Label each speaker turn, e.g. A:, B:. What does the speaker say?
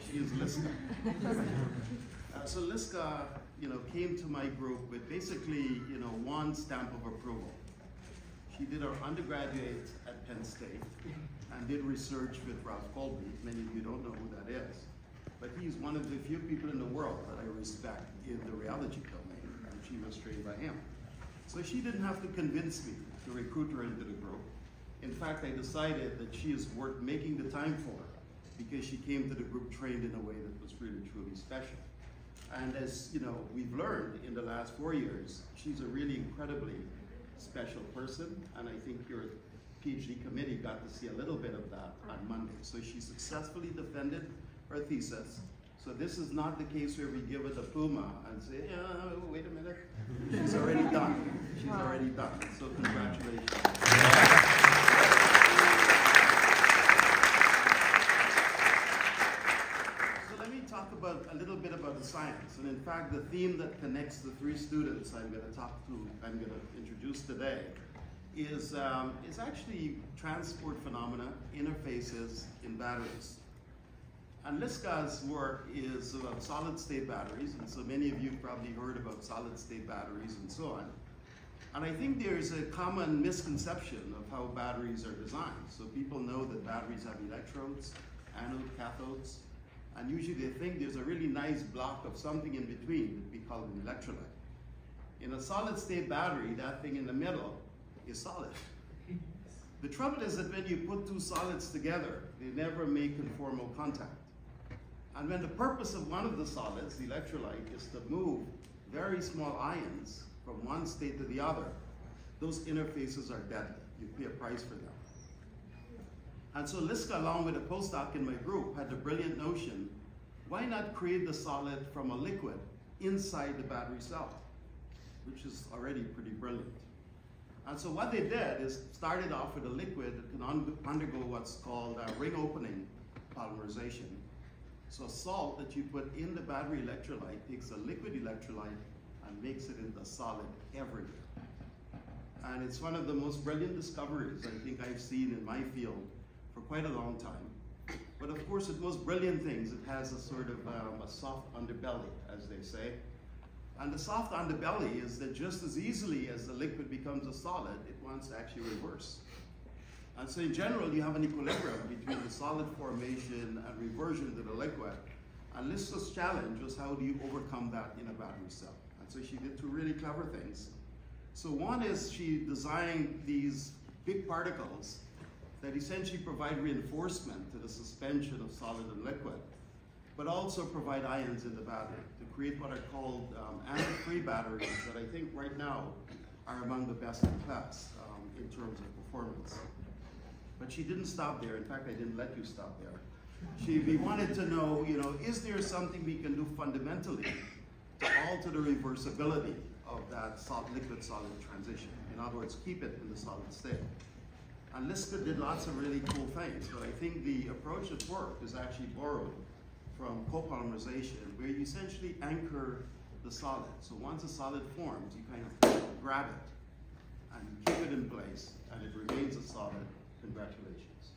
A: She is Liska. So Liska, came to my group with basically, one stamp of approval. She did her undergraduate at Penn State and did research with Ralph Colby. Many of you don't know who that is. But he's one of the few people in the world that I respect in the rheology domain, and she was trained by him. So she didn't have to convince me to recruit her into the group. In fact, I decided that she is worth making the time for because she came to the group trained in a way that was really, truly special. And as we've learned in the last 4 years, she's a really incredibly special person, and I think your PhD committee got to see a little bit of that on Monday. So she successfully defended her thesis. So this is not the case where we give it a Puma and say, wait a minute. She's already done. She's already done. So congratulations. So let me talk a little bit about the science. And in fact, the theme that connects the 3 students I'm going to introduce today is actually transport phenomena, interfaces in batteries. And Liska's work is about solid-state batteries, and so many of you probably heard about solid-state batteries and so on. And I think there's a common misconception of how batteries are designed. So people know that batteries have electrodes, anode, cathodes, and usually they think there's a really nice block of something in between that we call an electrolyte. In a solid-state battery, that thing in the middle is solid. The trouble is that when you put 2 solids together, they never make conformal contact. And when the purpose of one of the solids, the electrolyte, is to move very small ions from one state to the other, those interfaces are deadly. You pay a price for them. And so Liska, along with a postdoc in my group, had the brilliant notion, why not create the solid from a liquid inside the battery cell, which is already pretty brilliant. And so what they did is started off with a liquid that can undergo what's called ring opening polymerization. So salt that you put in the battery electrolyte takes a liquid electrolyte and makes it into solid everywhere. And it's one of the most brilliant discoveries I think I've seen in my field for quite a long time. But of course, the most brilliant things, it has a sort of a soft underbelly, as they say. And the soft underbelly is that just as easily as the liquid becomes a solid, it wants to actually reverse. And so in general, you have an equilibrium between the solid formation and reversion to the liquid. And Liska's challenge was, how do you overcome that in a battery cell? And so she did 2 really clever things. So one is she designed these big particles that essentially provide reinforcement to the suspension of solid and liquid, but also provide ions in the battery to create what are called anode-free batteries that I think right now are among the best in class in terms of performance. But she didn't stop there. In fact, I didn't let you stop there. We wanted to know, is there something we can do fundamentally to alter the reversibility of that liquid-solid transition? In other words, keep it in the solid state. And Liska did lots of really cool things, but I think the approach that worked is actually borrowed from copolymerization, where you essentially anchor the solid. So once a solid forms, you kind of grab it and keep it in place, and it remains a solid. Congratulations.